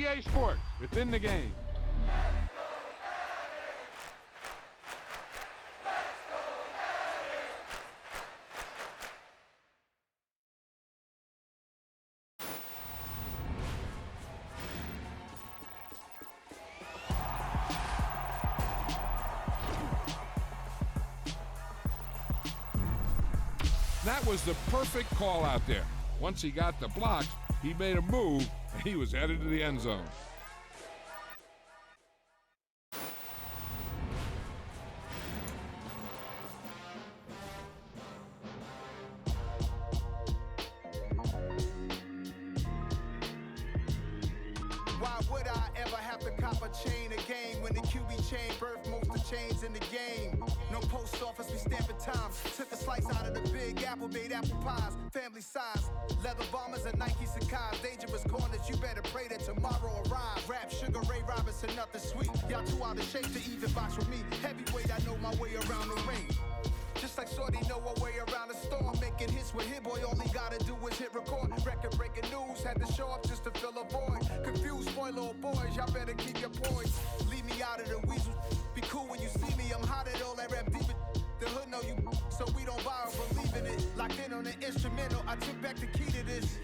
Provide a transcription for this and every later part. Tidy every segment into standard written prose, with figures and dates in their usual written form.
EA Sports, within the game. That was the perfect call out there. Once he got the blocks, he made a move, and he was headed to the end zone. Why would I ever have to cop a chain a game when the QB chain birthed most of the chains in the game? No post office, we stamping times. Took a slice out of the big apple, made apple pies, family size. Leather bombers and Nike Sacai's. Dangerous corners, you better pray that tomorrow arrives. Rap, Sugar Ray Robinson, nothing sweet. Y'all too out of shape to even box with me. Heavyweight, I know my way around the ring. Just like Shorty know a way around the storm. Making hits with Hit Boy, all he gotta do is hit record. Record-breaking news, had to show up just to fill a void. Confused, spoiled little boys, y'all better keep your poise. Leave me out of the weasel. Be cool when you see me, I'm hot at all that rap deep. The hood know you, so we don't borrow, believe in it. Locked in on the instrumental, I took back the key to this.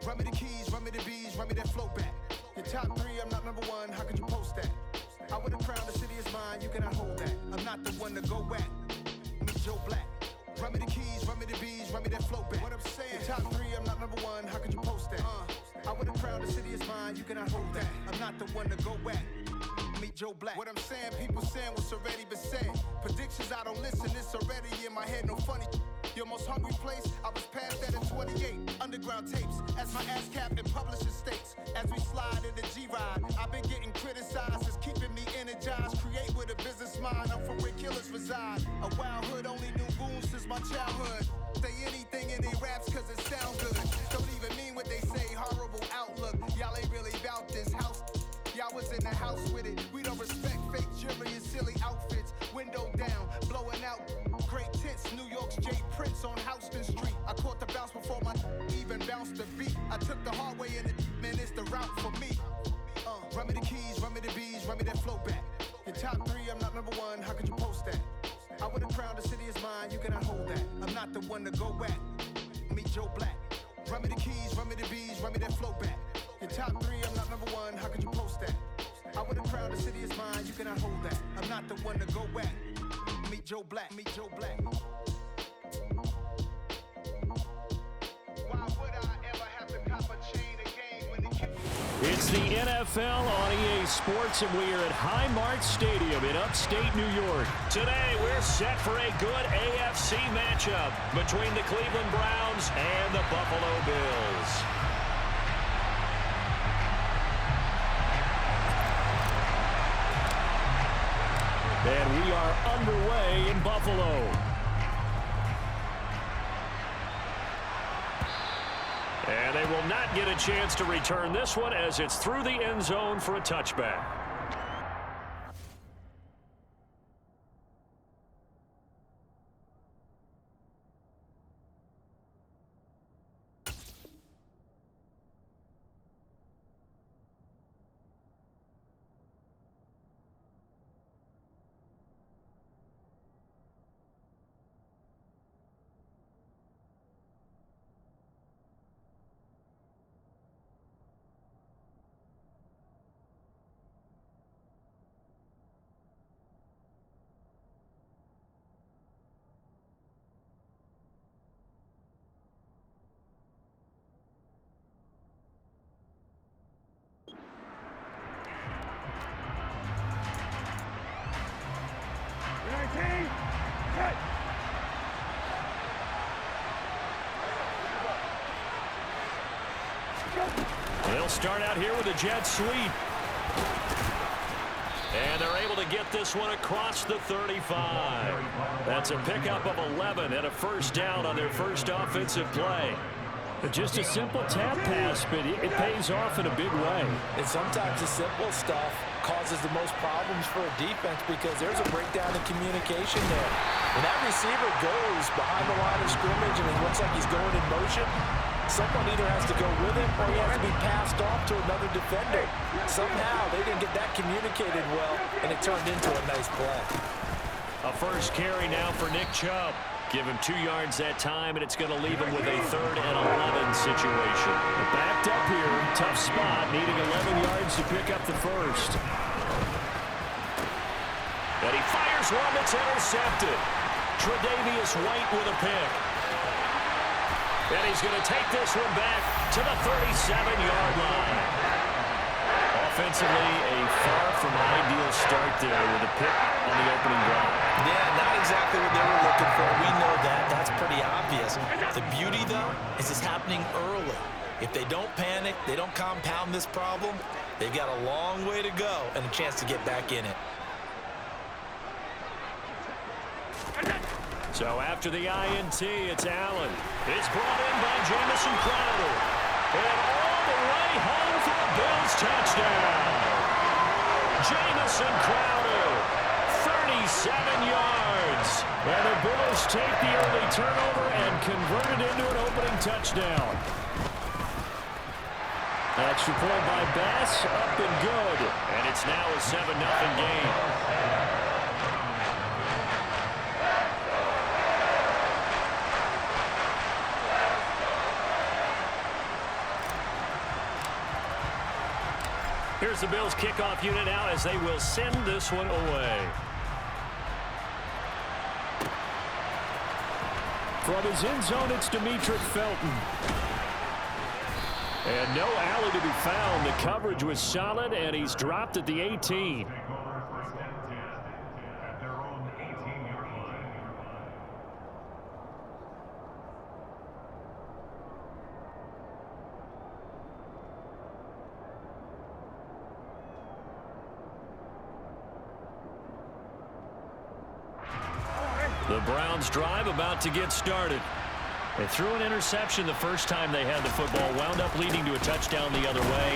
Run me the keys, run me the bees, run me that flow back. Your top three, I'm not number one, how could you post that? I would've crowned the city is mine, you cannot hold that. I'm not the one to go at. Meet Joe Black. Run me the keys, run me the bees, run me that flow back. What I'm saying, your top three, I'm not number one, how could you post that? I would've crowned the city is mine, you cannot hold that. I'm not the one to go at. Meet Joe Black. What I'm saying, people saying what's already been said. Predictions, I don't listen, it's already in my head, no funny. Your most hungry place, I was past that in 28. Underground tapes, as my ass cap in publishing states. As we slide in the G-Ride, I've been getting criticized, it's keeping me energized. Create with a business mind, I'm from where killers reside. A wild hood, only knew goons since my childhood. Say anything in their raps cause it sound good. Don't even mean what they say, horrible outlook. Y'all ain't really about this house. Y'all was in the house with it. We don't respect fake jewelry and silly outfits. Window down, blowing out. Great tits, New York's J. Prince on Houston Street. I caught the bounce before my even bounced the beat. I took the hard way in it, man, it's the route for me. Run me the keys, run me the bees, run me that flow back. Your top three, I'm not number one, how could you post that? I would've crowned the city is mine, you cannot hold that. I'm not the one to go at. Meet Joe Black. Run me the keys, run me the bees, run me that flow back. Your top three, I'm not number one, how could you post that? I would've crowned the city is mine, you cannot hold that. I'm not the one to go at. Meet Joe Black, meet Joe Black. Why would I ever have to cop a chain a game when the It's the NFL on EA Sports, and we are at Highmark Stadium in upstate New York. Today, we're set for a good AFC matchup between the Cleveland Browns and the Buffalo Bills. And we are underway in Buffalo. And they will not get a chance to return this one as it's through the end zone for a touchback. They'll start out here with a jet sweep. And they're able to get this one across the 35. That's a pickup of 11 and a first down on their first offensive play. Just a simple tap pass, but it pays off in a big way. And sometimes the simple stuff causes the most problems for a defense because there's a breakdown in communication there. When that receiver goes behind the line of scrimmage and it looks like he's going in motion, Someone either has to go with him or he has to be passed off to another defender. Somehow they didn't get that communicated well, and it turned into a nice play. A first carry now for Nick Chubb. Give him 2 yards that time, and it's going to leave him with a 3rd and 11 situation. Backed up here, tough spot, needing 11 yards to pick up the first. And he fires one that's intercepted. Tre'Davious White with a pick. And he's going to take this one back to the 37-yard line. Offensively, a far from ideal start there with a pick on the opening drive. Yeah, not exactly what they were looking for. We know that. That's pretty obvious. The beauty, though, is it's happening early. If they don't panic, they don't compound this problem, they've got a long way to go and a chance to get back in it. So after the INT, it's Allen. It's brought in by Jamison Crowder. And all the way home for a Bills touchdown. Jamison Crowder, 37 yards. And the Bills take the early turnover and convert it into an opening touchdown. Extra point by Bass, up and good. And it's now a 7-0 game. Here's the Bills kickoff unit now as they will send this one away. From his end zone, it's Demetric Felton. And no alley to be found. The coverage was solid, and he's dropped at the 18. The Browns drive about to get started. They threw an interception the first time they had the football, wound up leading to a touchdown the other way.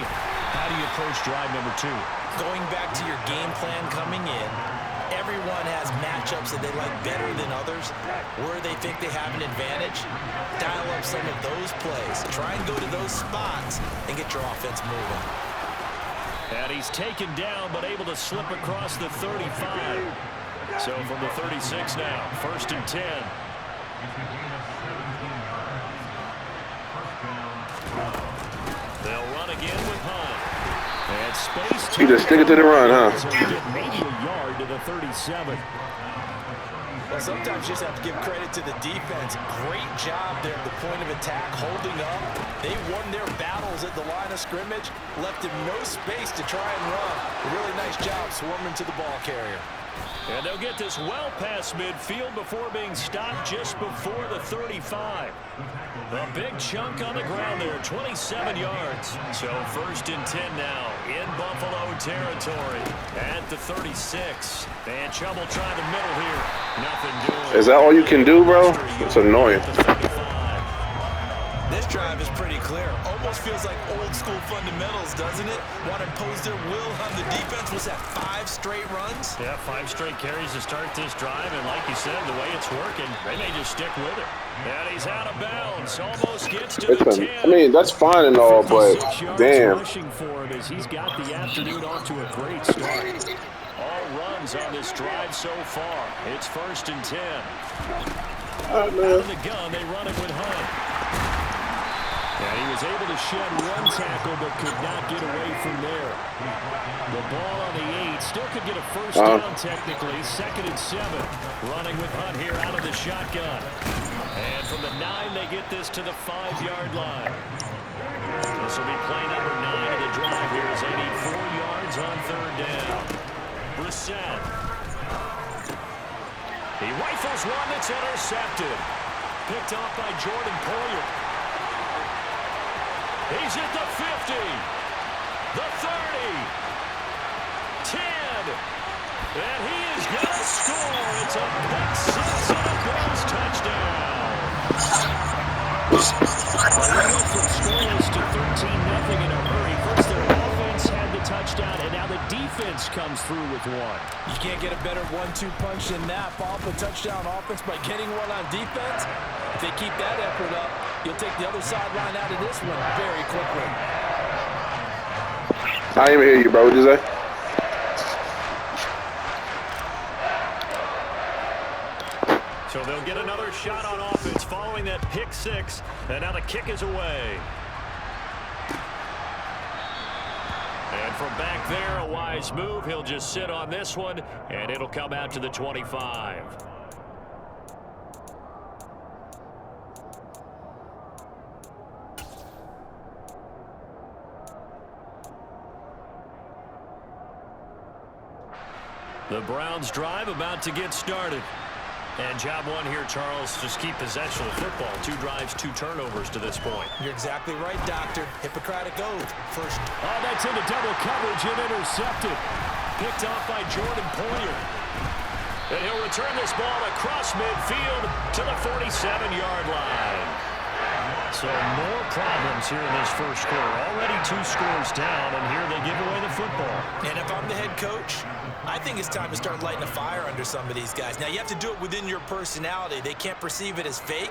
How do you approach drive number 2? Going back to your game plan coming in, everyone has matchups that they like better than others, where they think they have an advantage. Dial up some of those plays. Try and go to those spots and get your offense moving. And he's taken down, but able to slip across the 35. So from the 36 now, 1st and 10. They'll run again with Hunt. And space. You just stick it to the run, huh? Maybe a yard to the 37. Well, sometimes you just have to give credit to the defense. Great job there at the point of attack, holding up. They won their battles at the line of scrimmage, left him no space to try and run. A really nice job swarming to the ball carrier. And they'll get this well past midfield before being stopped just before the 35. A big chunk on the ground there, 27 yards. So 1st and 10 now in Buffalo territory at the 36. And Chubb will try the middle here. Nothing doing. Is that all you can do, bro? It's annoying. This drive is pretty clear. Almost feels like old school fundamentals, doesn't it? Want to impose their will on the defense. Was that 5 straight runs? Yeah, 5 straight carries to start this drive. And like you said, the way it's working, they may just stick with it. And he's out of bounds. Almost gets to the 10. I mean, that's fine and all, but damn. Rushing for him as he's got the afternoon off to a great start. All runs on this drive so far. It's 1st and 10. Out of the gun, they run it with Hunt. And he was able to shed 1 tackle, but could not get away from there. The ball on the 8. Still could get a first down technically. 2nd and 7. Running with Hunt here out of the shotgun. And from the 9, they get this to the 5-yard line. This will be play number 9 of the drive here as they need 4 yards on 3rd down. Brissett. He rifles one that's intercepted. Picked off by Jordan Poyer. He's at the 50, the 30, 10, and he is going to score. It's a pick 6 and a Bills touchdown. They went from scoreless to 13-0 in a hurry. First their offense had the touchdown, and now the defense comes through with one. You can't get a better 1-2 punch than that. Follow up a touchdown offense by getting one on defense. If they keep that effort up, you'll take the other sideline out of this one very quickly. I didn't even hear you, bro. What'd you say? So they'll get another shot on offense following that pick six. And now the kick is away. And from back there, a wise move. He'll just sit on this one, and it'll come out to the 25. The Browns drive about to get started. And job one here, Charles, just keep possession of the football. 2 drives, 2 turnovers to this point. You're exactly right, Doctor. Hippocratic oath. First. Oh, that's into double coverage and intercepted. Picked off by Jordan Poyer. And he'll return this ball across midfield to the 47-yard line. So more problems here in this first quarter. Already 2 scores down, and here they give away the football. And if I'm the head coach, I think it's time to start lighting a fire under some of these guys. Now, you have to do it within your personality. They can't perceive it as fake.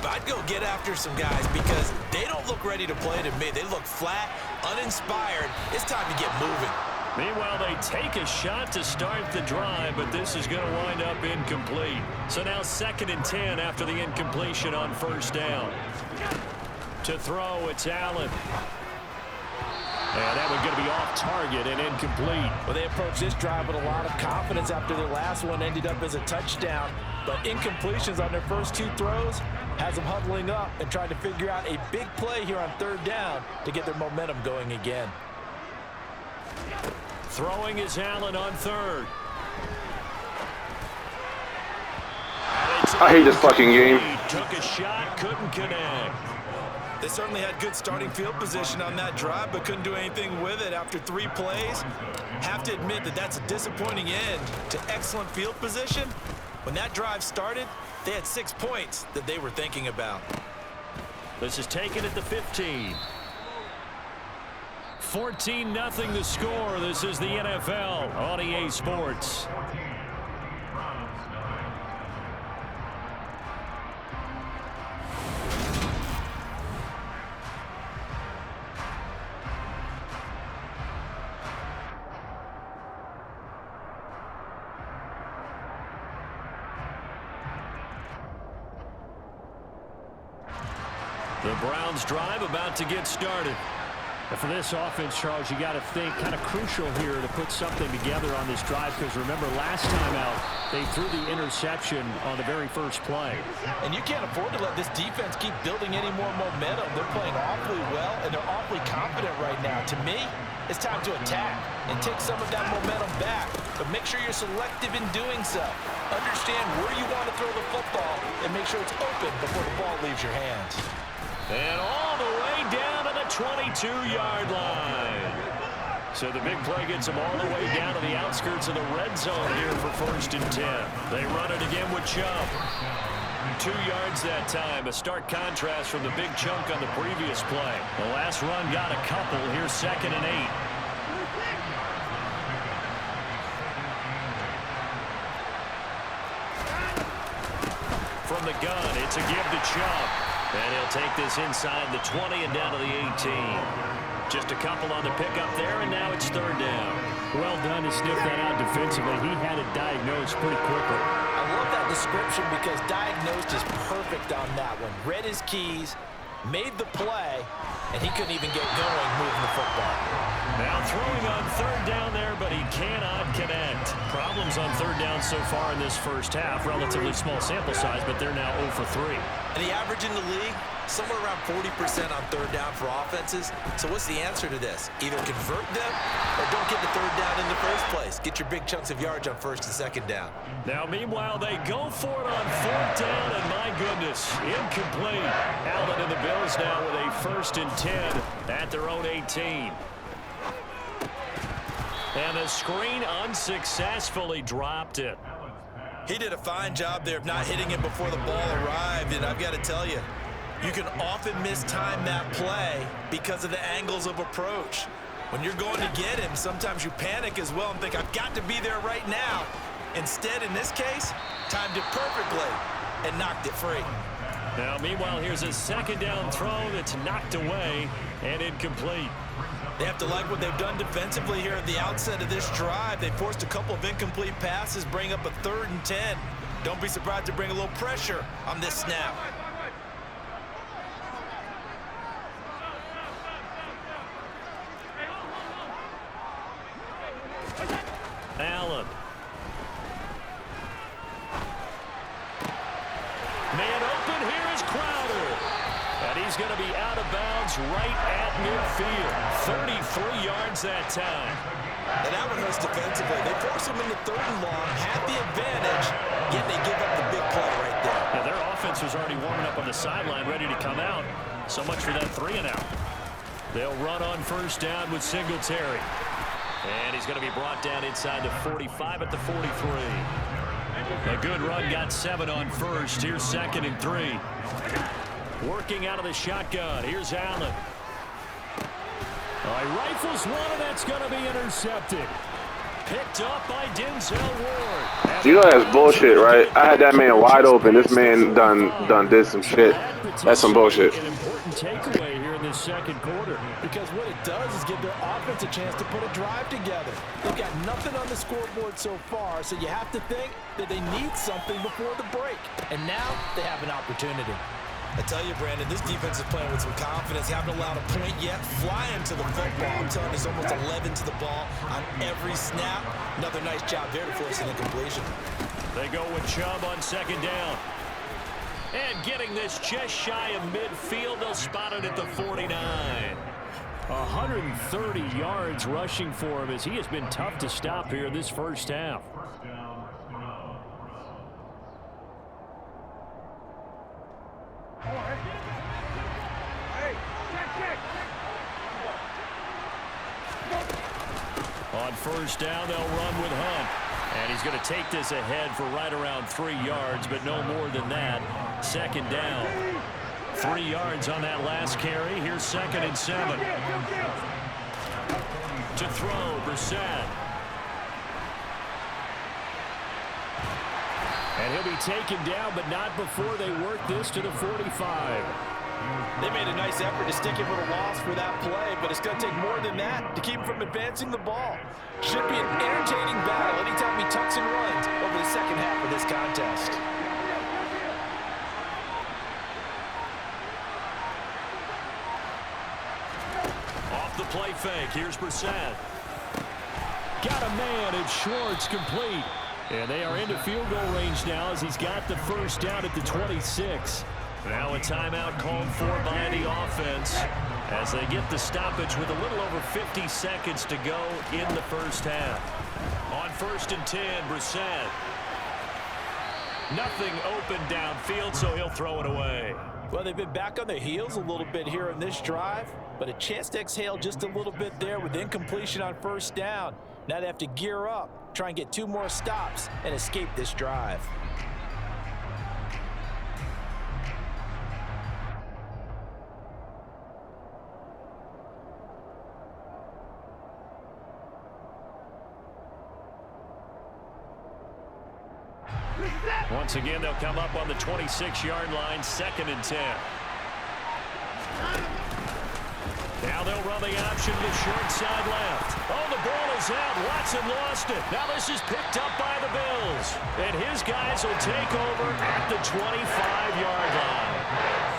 But I'd go get after some guys because they don't look ready to play to me. They look flat, uninspired. It's time to get moving. Meanwhile, they take a shot to start the drive, but this is going to wind up incomplete. So now 2nd and 10 after the incompletion on first down. To throw, it's Allen. And that one's going to be off target and incomplete. Well, they approached this drive with a lot of confidence after their last one ended up as a touchdown. But incompletions on their first 2 throws has them huddling up and trying to figure out a big play here on 3rd down to get their momentum going again. Throwing is Allen on 3rd. I hate this fucking game. Took a shot, couldn't connect. They certainly had good starting field position on that drive, but couldn't do anything with it after 3 plays. Have to admit that that's a disappointing end to excellent field position. When that drive started, they had 6 points that they were thinking about. This is taken at the 15. 14-0 the score. This is the NFL on EA Sports. The Browns drive about to get started. And for this offense, Charles, you got to think kind of crucial here to put something together on this drive because remember last time out they threw the interception on the very first play. And you can't afford to let this defense keep building any more momentum. They're playing awfully well and they're awfully confident right now. To me, it's time to attack and take some of that momentum back. But make sure you're selective in doing so. Understand where you want to throw the football and make sure it's open before the ball leaves your hands. And all the way down to the 22-yard line. So the big play gets them all the way down to the outskirts of the red zone here for 1st and 10. They run it again with Chubb. 2 yards that time. A stark contrast from the big chunk on the previous play. The last run got a couple. Here's 2nd and 8. From the gun, it's a give to Chubb. And he'll take this inside the 20 and down to the 18. Just a couple on the pickup there, and now it's 3rd down. Well done to sniff that out defensively. He had it diagnosed pretty quickly. I love that description because diagnosed is perfect on that one. Read his keys, made the play, and he couldn't even get going moving the football. Now throwing on 3rd down there, but he cannot connect. Problems on 3rd down so far in this first half. Relatively small sample size, but they're now 0 for 3. And the average in the league, somewhere around 40% on 3rd down for offenses. So what's the answer to this? Either convert them or don't get the 3rd down in the first place. Get your big chunks of yards on 1st and 2nd down. Now, meanwhile, they go for it on 4th down, and my goodness, incomplete. Allen and the Bills now with a 1st and 10 at their own 18. And the screen unsuccessfully dropped it. He did a fine job there of not hitting it before the ball arrived, and I've got to tell you, you can often mistime that play because of the angles of approach. When you're going to get him, sometimes you panic as well and think, I've got to be there right now. Instead, in this case, timed it perfectly and knocked it free. Now, meanwhile, here's a second down throw that's knocked away and incomplete. They have to like what they've done defensively here at the outset of this drive. They forced a couple of incomplete passes, bring up a 3rd and 10. Don't be surprised to bring a little pressure on this snap. Allen. Man open, here is Crowder. And he's going to be out of bounds right at midfield. 33 yards that time. And that one hurts defensively. They force him into 3rd and long, have the advantage, yet they give up the big play right there. Yeah, their offense was already warming up on the sideline, ready to come out. So much for that 3-and-out. They'll run on 1st down with Singletary. And he's going to be brought down inside the 45 at the 43. A good run, got 7 on 1st. Here's 2nd and 3. Working out of the shotgun. Here's Allen. He rifles one, and that's going to be intercepted. Picked up by Denzel Ward. You know that's bullshit, right? I had that man wide open. This man done did some shit. That's some bullshit. An important takeaway here in this 2nd quarter. Because what it does is give their offense a chance to put a drive together. They've got nothing on the scoreboard so far, so you have to think that they need something before the break. And now they have an opportunity. I tell you, Brandon, this defense is playing with some confidence. Haven't allowed a point yet. Flying to the football. I'm telling you, there's almost 11 to the ball on every snap. Another nice job there to force an incompletion. They go with Chubb on 2nd down. And getting this just shy of midfield, they'll spot it at the 49. 130 yards rushing for him as he has been tough to stop here this 1st half. On 1st down, they'll run with Hunt. And he's going to take this ahead for right around 3 yards, but no more than that. 2nd down. 3 yards on that last carry. Here's 2nd and 7. To throw, Brissett. And he'll be taken down, but not before they work this to the 45. They made a nice effort to stick him with a loss for that play, but it's going to take more than that to keep him from advancing the ball. Should be an entertaining battle anytime he tucks and runs over the 2nd half of this contest. Off the play fake, here's Brissett. Got a man, and Schwartz complete. And they are into field goal range now as he's got the 1st down at the 26. Now a timeout called for by the offense as they get the stoppage with a little over 50 seconds to go in the 1st half. On 1st and 10, Brissett. Nothing open downfield, so he'll throw it away. Well, they've been back on their heels a little bit here in this drive, but a chance to exhale just a little bit there with incompletion on 1st down. Now they have to gear up, try and get 2 more stops, and escape this drive. Once again, they'll come up on the 26-yard line, 2nd and 10. Now they'll run the option to short side left. Oh, the ball is out. Watson lost it. Now this is picked up by the Bills. And his guys will take over at the 25-yard line.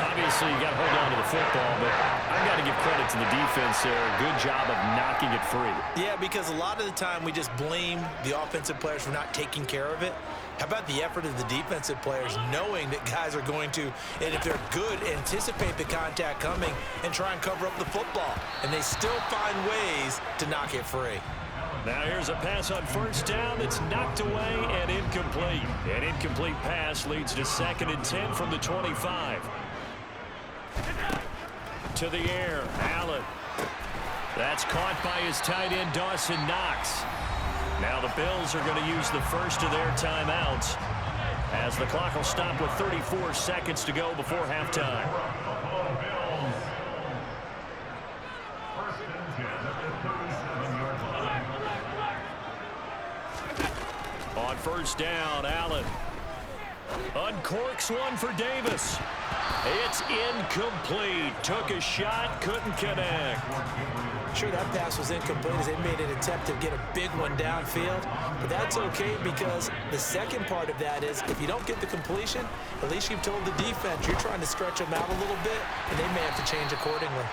Obviously, you got to hold on to the football, but I've got to give credit to the defense there. Good job of knocking it free. Yeah, because a lot of the time we just blame the offensive players for not taking care of it. How about the effort of the defensive players knowing that guys are going to, and if they're good, anticipate the contact coming and try and cover up the football. And they still find ways to knock it free. Now here's a pass on 1st down that's knocked away and incomplete. An incomplete pass leads to 2nd and 10 from the 25. To the air, Allen. That's caught by his tight end, Dawson Knox. Now the Bills are going to use the first of their timeouts as the clock will stop with 34 seconds to go before halftime. On 1st down, Allen uncorks one for Davis. It's incomplete. Took a shot, couldn't connect. Sure, that pass was incomplete as they made an attempt to get a big one downfield. But that's okay because the second part of that is if you don't get the completion, at least you've told the defense you're trying to stretch them out a little bit, and they may have to change accordingly.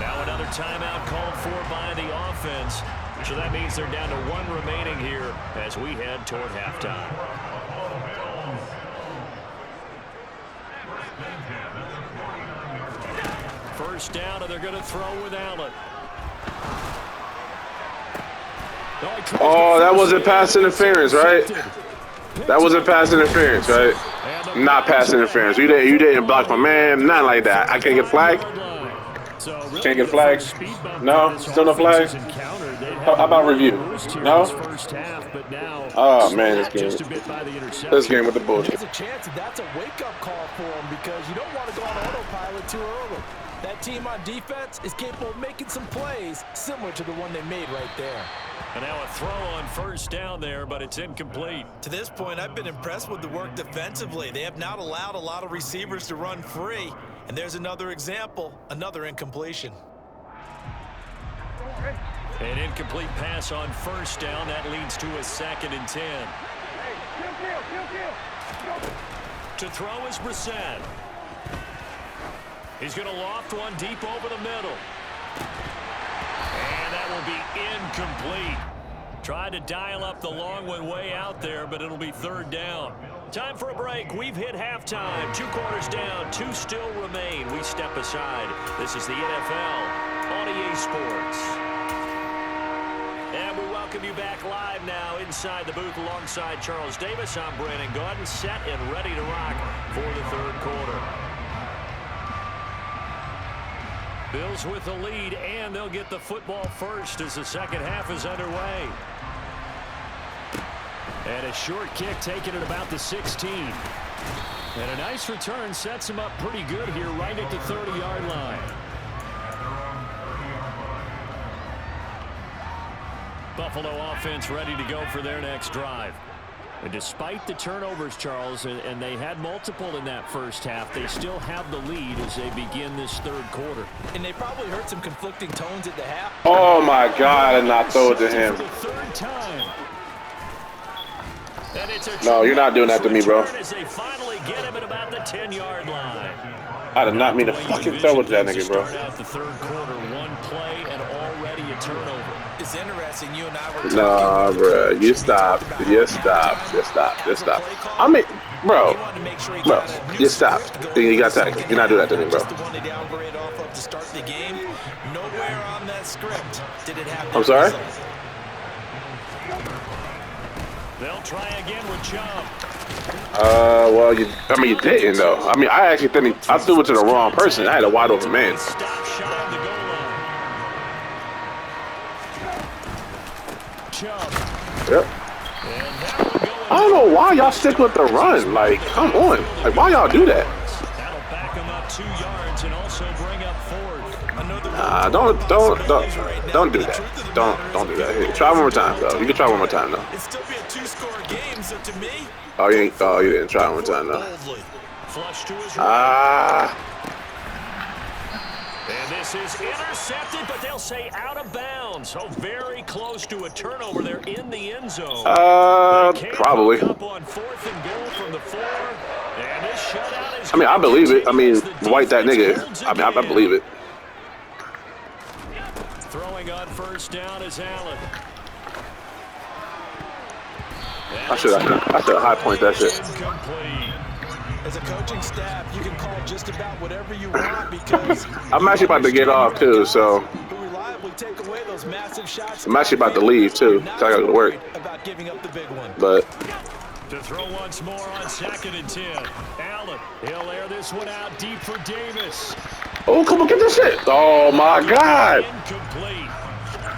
Now another timeout called for by the offense. So that means they're down to 1 remaining here as we head toward halftime. First down, and they're going to throw with Allen. Oh, that wasn't pass interference, right? That wasn't pass interference, right? Not pass interference. You didn't block my man. Nothing like that. I can't get flagged. Can't get flagged. No, still no flag. How about review? No. Oh man, this game with the bullshit. There's a chance that's a wake-up call for him because you don't want to go on autopilot too early. That team on defense is capable of making some plays similar to the one they made right there. And now a throw on first down there, but it's incomplete. To this point, I've been impressed with the work defensively. They have not allowed a lot of receivers to run free. And there's another example, another incompletion. An incomplete pass on first down. That leads to a 2nd and 10. To throw is Brissett. He's going to loft one deep over the middle. And that will be incomplete. Tried to dial up the long one way out there, but it'll be 3rd down. Time for a break. We've hit halftime. 2 quarters down, 2 still remain. We step aside. This is the NFL on EA Sports. And we welcome you back live now inside the booth alongside Charles Davis. I'm Brandon Gaudin, set and ready to rock for the 3rd quarter. Bills with the lead, and they'll get the football first as the second half is underway. And a short kick taken at about the 16. And a nice return sets him up pretty good here right at the 30-yard line. Buffalo offense ready to go for their next drive. And despite the turnovers, Charles, and they had multiple in that first half, they still have the lead as they begin this 3rd quarter. And they probably heard some conflicting tones at the half. Oh my God, and not throw it to him. No, you're not doing that to me, bro. As they finally get him at about the 10-yard line. I did not mean to fucking throw it to that nigga, bro. Out the 3rd quarter, 1 play and already a turnover. It's interesting. You and I were talking. Nah, bro, you stop. Just stop. I mean, bro, just stop. You got that. You're not doing that to me, bro. I'm sorry? They'll try again with Chubb. Well, you didn't, though. I mean, I actually think I threw it to the wrong person. I had a wide open man. Stop shy of the goal line. Chubb. Yep. I don't know why y'all stick with the run. Like, come on. Like, why y'all do that? That'll back him up 2 yards and also bring up 4th. Nah, don't do that. Don't do that. Hey, try one more time, though. You can try one more time, though. It'd still be a 2-score game, so to me. Oh, you didn't try one more time, though. Flush to his right. And this is intercepted, but they'll say out of bounds. So very close to a turnover there in the end zone. Probably. Up on 4th and goal from the 4. And this shutout is I believe it. White that nigga. I believe it. Throwing on first down is Allen. I should high point that shit. As a coaching staff, you can call just about whatever you want because I'm actually about to get off too, so I'm actually about to leave too. So I gotta go to work. About giving up the big one. But to throw once more on 2nd and 10. Allen, he'll air this one out deep for Davis. oh, come on, get this shit! Oh my God! Incomplete.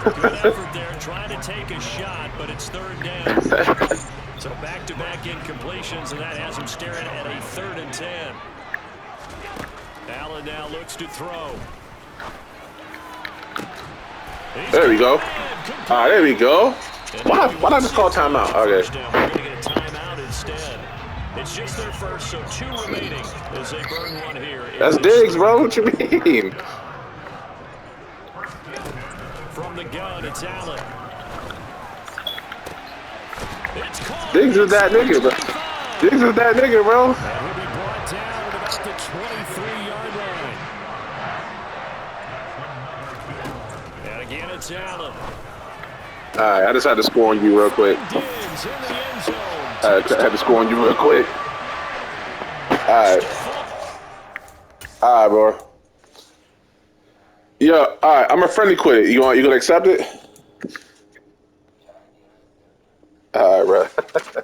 Good effort there, trying to take a shot, but it's 3rd down. So back-to-back incompletions, and that has him staring at a 3rd and 10. Allen now looks to throw. There we go. There we go. Why not just call timeout? Okay. We're going to get a timeout instead. It's just their first, so 2 remaining as they burn one here. That's Diggs, bro. What you mean? From the gun, it's Allen. It's caught. Diggs is that nigga, bro. Diggs is that nigga, bro. And he'll be brought down at about the 23-yard line. And again, it's Allen. All right, I just had to score on you real quick. Diggs in the end zone. I had to score on you real quick. All right, bro. Yeah, all right. I'm a friendly quit. You gonna accept it? All right, bro.